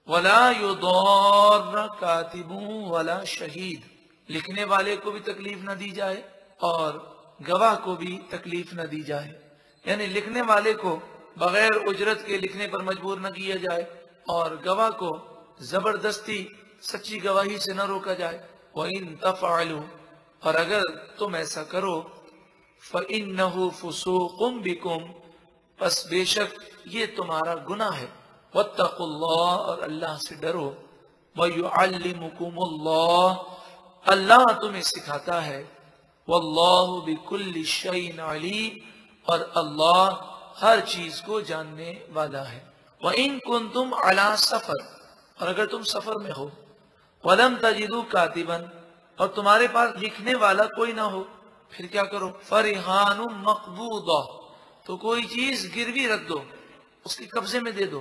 ولا یضار کاتب ولا شہید، لکھنے والے کو بھی تکلیف نہ دی جائے اور گواہ کو بھی تکلیف نہ دی جائے، یعنی لکھنے والے کو بغیر اجرت کے لکھنے پر مجبور نہ کیا جائے اور گواہ کو زبردستی سچی گواہی سے نہ روکا جائے۔ وَإِن تَفْعَلُوا، اور اگر تم ایسا کرو، فَإِنَّهُ فُسُوقٌ بِكُمْ، پس بے شک یہ تمہارا گناہ ہے۔ وَاتَّقُوا اللَّهَ، اور اللہ سے ڈرو۔ وَيُعَلِّمُكُمُ اللَّهُ، اللہ تمہیں سکھاتا ہے۔ وَاللَّهُ بِكُلِّ شَيْءٍ عَلِيمٌ، اور اللہ ہر چیز کو جاننے والا ہے۔ وَإِن كُنتُمْ عَلَى سَفَرٍ، اور اگر تم سفر میں ہو، وَلَمْ تَجِدُوا كَاتِبًا، اور تمہارے پاس لکھنے والا کوئی نہ ہو، پھر کیا کرو؟ فَرِحَانٌ مَقْبُوضَةٌ، تو کوئی چیز گروی رکھ دو، اس کے قبضے میں دے دو۔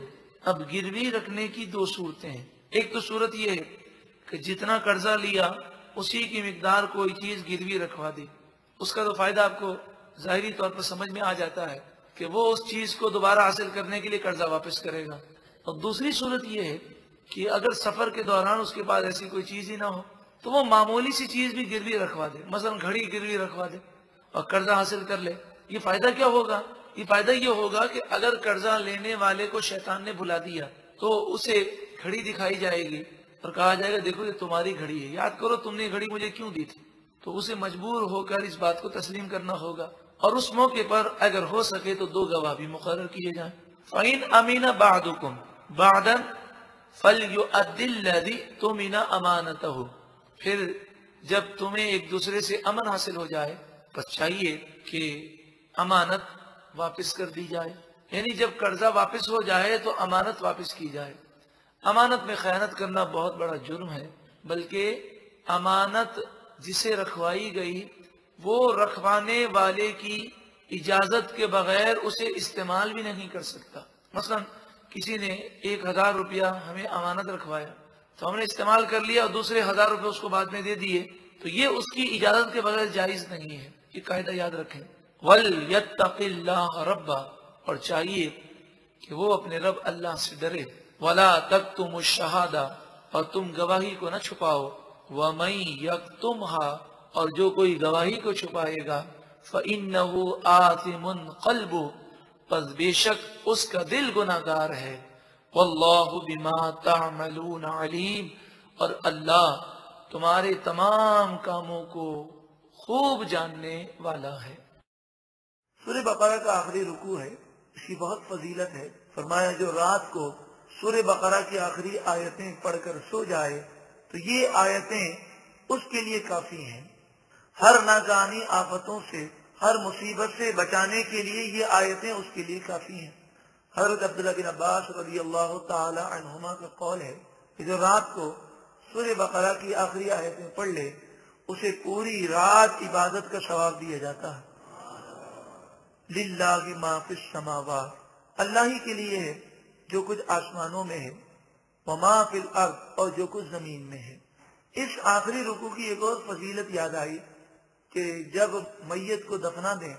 اب گروی رکھنے کی دو صورتیں ہیں۔ ایک تو صورت یہ ہے کہ جتنا قرضہ لیا اسی کی مقدار کوئی چیز گروی رکھوا دی، اس کا تو فائدہ آپ کو ظاہری طور پر سمجھ میں آ جاتا ہے کہ وہ اس چیز کو دوبارہ حاصل کرنے کے لیے قرضہ واپس کرے گا۔ اور دوسری صورت یہ ہے کہ اگر سفر کے دوران اس کے پاس ایسی کوئی چیز ہی نہ ہو تو وہ معمولی سی چیز بھی گروی رکھوا دے، مثلا گھڑی گروی رکھوا دے اور قرضہ حاصل کر لے۔ یہ فائدہ کیا ہوگا؟ یہ فائدہ یہ ہوگا کہ اگر قرضہ لینے والے کو شیطان نے بھلا دیا تو اسے گھڑی دکھائی جائے گی اور کہا جائے گا دیکھو یہ تمہاری گھڑی ہے، یاد کرو تم نے گھڑی مجھے کیوں دی تھی۔ تو اسے مجبور ہو کر اس بات کو تسلیم کرنا ہوگا، اور اس موقع پر اگر ہو سکے تو دو گواہ بھی مقرر کیے جائیں۔ فَإِنْ أَمِنَ بَعْضُكُمْ بَعْضًا فَلْيُؤَدِّ الَّذِي اؤْتُمِنَ أَمَانَتَهُ، پھر جب تمہیں ایک دوسرے سے امن حاصل ہو جائے بس چاہیے کہ امانت واپس کر دی جائے، یعنی جب قرضہ واپس ہو جائے تو امانت واپس کی جائے۔ امانت میں خیانت کرنا بہت بڑا جرم ہے، بلکہ امانت جسے رکھوائی گئی وہ رکھوانے والے کی اجازت کے بغیر اسے استعمال بھی نہیں کر سکتا۔ مثلا کسی نے 1000 روپیہ ہمیں امانت رکھوایا تو ہم نے استعمال کر لیا اور دوسرے 1000 روپے اس کو بعد میں دے دیے، تو یہ اس کی اجازت کے بغیر جائز نہیں ہے۔ یہ قاعدہ یاد رکھیں۔ وَلْيَتَّقِ اللَّهَ رَبَّهُ، اور چاہیے کہ وہ اپنے رب اللہ سے ڈرے۔ وَلَا تَكْتُمُوا الشَّهَادَةَ، اور تم گواہی کو نہ چھپاؤ۔ وَمَن يَكْتُمْهَا، اور جو کوئی گواہی کو چھپائے گا فَإِنَّهُ آثِمٌ قَلْبُهُ، پس بے شک اس کا دل گناہگار ہے۔ وَاللَّهُ بِمَا تَعْمَلُونَ عَلِيمٌ، اور اللہ تمہارے تمام کاموں کو خوب جاننے والا ہے۔ سورہ بقرہ کا آخری رکوع ہے، اس کی بہت فضیلت ہے۔ فرمایا جو رات کو سورہ بقرہ کی آخری آیتیں پڑھ کر سو جائے تو یہ آیتیں اس کے لیے کافی ہیں۔ ہر ناگہانی آفتوں سے، ہر مصیبت سے بچانے کے لیے یہ آیتیں اس کے لیے کافی ہیں۔ حضرت عبداللہ بن عباس رضی اللہ تعالی عنہما کا قول ہے کہ جو رات کو سورہ بقرہ کی آخری آیتیں پڑھ لے اسے پوری رات عبادت کا ثواب دیا جاتا ہے۔ للہ ما فی السماوات، اللہ ہی کے لیے ہے جو کچھ آسمانوں میں ہے، وما فی الارض، اور جو کچھ زمین میں ہے۔ اس آخری رکوع کی ایک اور فضیلت یاد آئی کہ جب میت کو دفنا دیں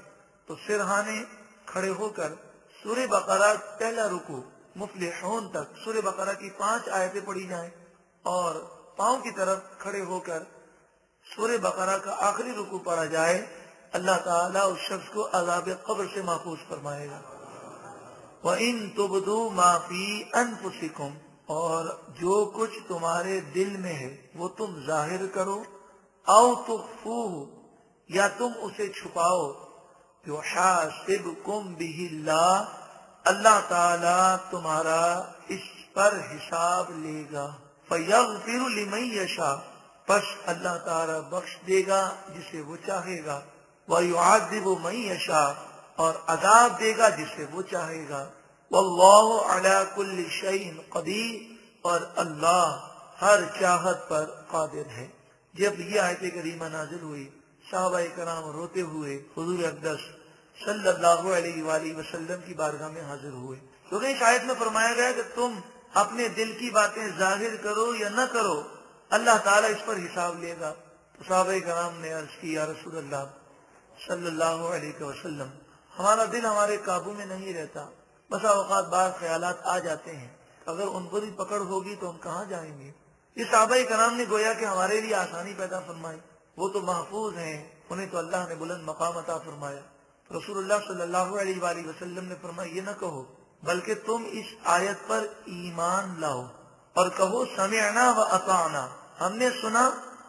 تو سرہانے کھڑے ہو کر سورہ بقرہ پہلا رکوع مفلحون تک سورہ بقرہ کی 5 آیتیں پڑھی جائیں اور پاؤں کی طرف کھڑے ہو کر سورہ بقرہ کا آخری رکوع پڑھا جائے، اللہ تعالیٰ اس شخص کو عذاب قبر سے محفوظ فرمائے گا۔ وَإِن تُبْدُوا مَا فِي أَنفُسِكُمْ، اور جو کچھ تمہارے دل میں ہے وہ تم ظاہر کرو، او تخفوہ، یا تم اسے چھپاؤ، یحاسبکم بہ اللہ، اللہ تعالیٰ تمہارا اس پر حساب لے گا۔ فیغفر لمن یشاء، پس اللہ تعالیٰ بخش دے گا جسے وہ چاہے گا، ویعذب من یشاء، اور عذاب دے گا جسے وہ چاہے گا۔ واللہ علی کل شیء قدیر، اور اللہ ہر چاہت پر قادر ہے۔ جب یہ آیت کریمہ نازل ہوئی صحابہ کرام روتے ہوئے حضور اقدس صلی اللہ علیہ وآلہ وسلم کی بارگاہ میں حاضر ہوئے، کیونکہ اس آیت میں فرمایا گیا کہ تم اپنے دل کی باتیں ظاہر کرو یا نہ کرو، اللہ تعالیٰ اس پر حساب لے گا۔ تو صحابہ کرام نے عرض کی یا رسول اللہ صلی اللہ علیہ وسلم، ہمارا دل ہمارے قابو میں نہیں رہتا، بسا اوقات بعض خیالات آ جاتے ہیں اگر ان پر ہی پکڑ ہوگی تو ہم کہاں جائیں گے؟ یہ صحابہ کرام نے گویا کہ ہمارے لیے آسانی پیدا فرمائی. وہ تو محفوظ ہیں، انہیں تو اللہ نے بلند مقام عطا فرمایا. رسول اللہ صلی اللہ علیہ وآلہ وسلم نے فرمایا یہ نہ کہو بلکہ تم اس آیت پر ایمان لاؤ اور کہو سمعنا و اطعنا، ہم نے سنا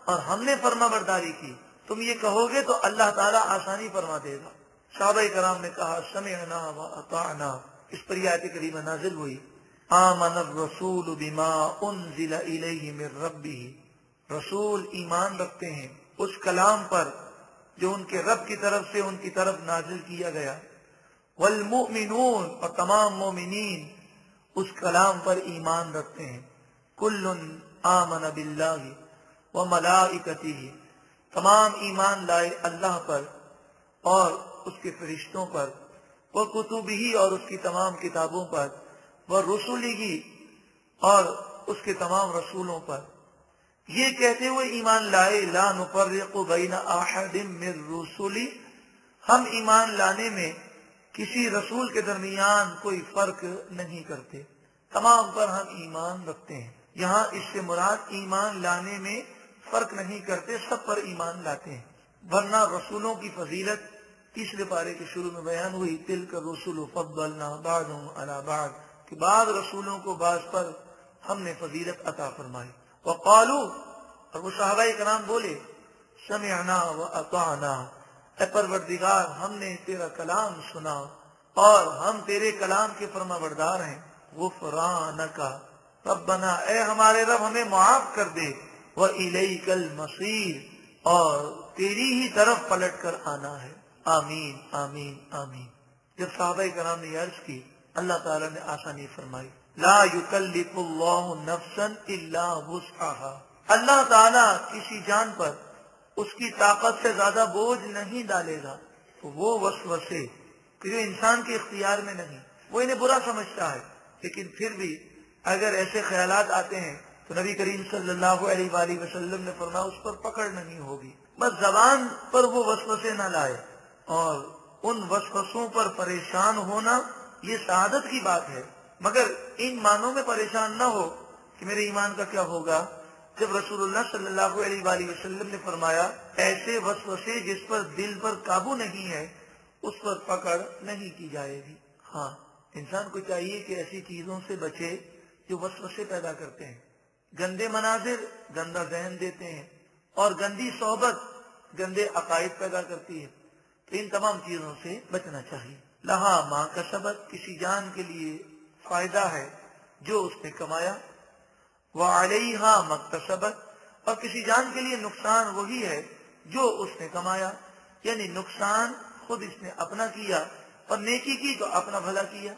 اور ہم نے فرما برداری کی. تم یہ کہو گے تو اللہ تعالیٰ آسانی فرما دے گا. صحابہ کرام نے کہا سمعنا و اطعنا. اس پر یہ آیت کریمہ نازل ہوئی. آمن الرسول بما انزل الیہ من ربہ، رسول ایمان رکھتے ہیں اس کلام پر جو ان کے رب کی طرف سے ان کی طرف نازل کیا گیا. والمؤمنون، اور تمام مومنین اس کلام پر ایمان رکھتے ہیں. کل آمن باللہ وملائکتہ، تمام ایمان لائے اللہ پر اور اس کے فرشتوں پر، وکتبہ، اور اس کی تمام کتابوں پر، ورسلہ، اور اس کے تمام رسولوں پر. یہ کہتے ہوئے ایمان لائے لا نفرق بین احد من رسلی، ہم ایمان لانے میں کسی رسول کے درمیان کوئی فرق نہیں کرتے، تمام پر ہم ایمان رکھتے ہیں. یہاں اس سے مراد ایمان لانے میں فرق نہیں کرتے، سب پر ایمان لاتے ہیں. ورنہ رسولوں کی فضیلت تیسرے پارے کے شروع میں بیان ہوئی. تلک الرسل فضلنا بعضهم علی بعض، کہ بعض رسولوں کو بعض پر ہم نے فضیلت عطا فرمائی. وقالوا، اور وہ صحابہ کرام بولے سمعنا و اطعنا، اے پروردگار ہم نے تیرا کلام سنا اور ہم تیرے کلام کے فرما بردار ہیں. غفرانک ربنا، اے ہمارے رب ہمیں معاف کر دے. وإلیک المصیر، اور تیری ہی طرف پلٹ کر آنا ہے. آمین آمین آمین. جب صحابہ کرام نے عرض کی اللہ تعالیٰ نے آسانی فرمائی. لا یکلف اللہ نفسا الا وسعها، اللہ تعالیٰ کسی جان پر اس کی طاقت سے زیادہ بوجھ نہیں ڈالے گا. وہ وسوسے کہ جو انسان کے اختیار میں نہیں، وہ انہیں برا سمجھتا ہے، لیکن پھر بھی اگر ایسے خیالات آتے ہیں تو نبی کریم صلی اللہ علیہ وآلہ وسلم نے فرمایا اس پر پکڑ نہیں ہوگی. بس زبان پر وہ وسوسے نہ لائے، اور ان وسوسوں پر پریشان ہونا یہ سعادت کی بات ہے، مگر ان معنوں میں پریشان نہ ہو کہ میرے ایمان کا کیا ہوگا. جب رسول اللہ صلی اللہ علیہ وآلہ وسلم نے فرمایا ایسے وسوسے جس پر دل پر قابو نہیں ہے اس پر پکڑ نہیں کی جائے گی. ہاں، انسان کو چاہیے کہ ایسی چیزوں سے بچے جو وسوسے پیدا کرتے ہیں. گندے مناظر گندا ذہن دیتے ہیں، اور گندی صحبت گندے عقائد پیدا کرتی ہے. تو ان تمام چیزوں سے بچنا چاہیے. لہا ما کسبت، کسی جان کے لیے فائدہ ہے جو اس نے کمایا. وعلیہا ما اکتسبت، اور کسی جان کے لیے نقصان وہی ہے جو اس نے کمایا. یعنی نقصان خود اس نے اپنا کیا اور نیکی کی تو اپنا بھلا کیا.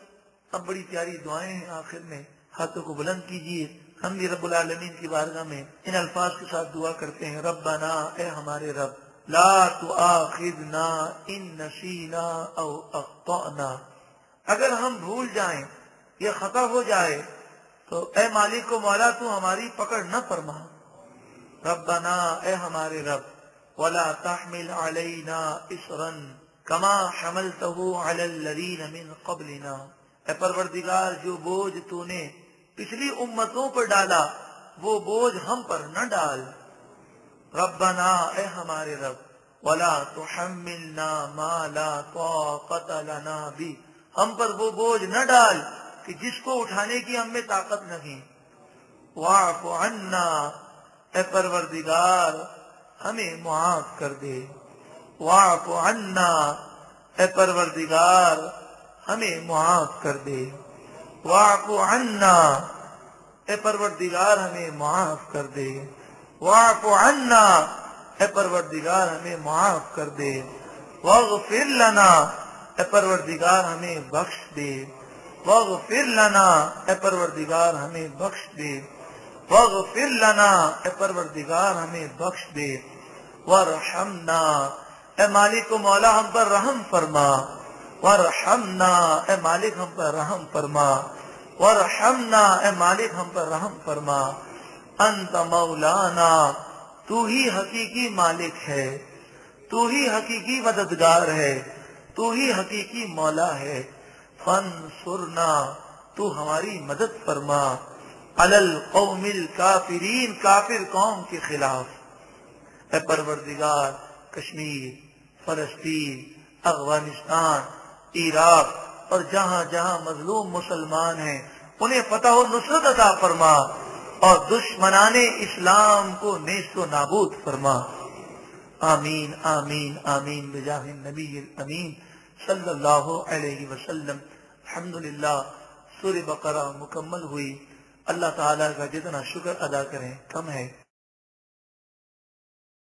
اب بڑی پیاری دعائیں ہیں آخر میں، ہاتھوں کو بلند کیجیے. ہم بھی رب العالمین کی بارگاہ میں ان الفاظ کے ساتھ دعا کرتے ہیں. ربنا، اے ہمارے رب، لا تؤاخذنا ان نسینا او اخطأنا، اگر ہم بھول جائیں یا خطا ہو جائے تو اے مالک و مولا تو ہماری پکڑ نہ فرما. ربنا، اے ہمارے رب، ولا تحمل علینا اصرا کما حملته علی الذین من قبلنا، اے پروردگار جو بوجھ تو نے پچھلی امتوں پر ڈالا وہ بوجھ ہم پر نہ ڈال. ربنا، اے ہمارے رب، ولا تحملنا ما لا طاقت لنا به، ہم پر وہ بوجھ نہ ڈال کہ جس کو اٹھانے کی ہم میں طاقت نہیں. واعف عنا، اے پروردگار ہمیں معاف کر دے. واعف عنا، اے پروردگار ہمیں معاف کر دے. واعف عنا، اے پروردگار ہمیں معاف کر دے. واعف عنا، اے پروردگار ہمیں معاف کر دے. واغفر لنا، اے پروردگار ہمیں بخش دے. واغفر لنا، اے پروردگار ہمیں بخش دے. واغفر لنا، اے پروردگار ہمیں بخش دے. وارحمنا، اے مالک و مولا ہم پر رحم فرما. وارحمنا، اے مالک ہم پر رحم فرما. وارحمنا، اے مالک ہم پر رحم فرما. انت مولانا، تو ہی حقیقی مالک ہے، تو ہی حقیقی مددگار ہے، تو ہی حقیقی مولا ہے. فانصرنا تو ہماری مدد فرما علی القوم الکافرین، کافر قوم کے خلاف۔ اے پروردگار کشمیر، فلسطین، افغانستان، عراق اور جہاں جہاں مظلوم مسلمان ہیں انہیں فتح و نصرت عطا فرما اور دشمنان اسلام کو نیست و نابود فرما۔ آمین آمین آمین بجاہ النبی الامین صلی اللہ علیہ وسلم۔ الحمدللہ سورہ بقرہ مکمل ہوئی۔ اللہ تعالیٰ کا جتنا شکر ادا کریں کم ہے۔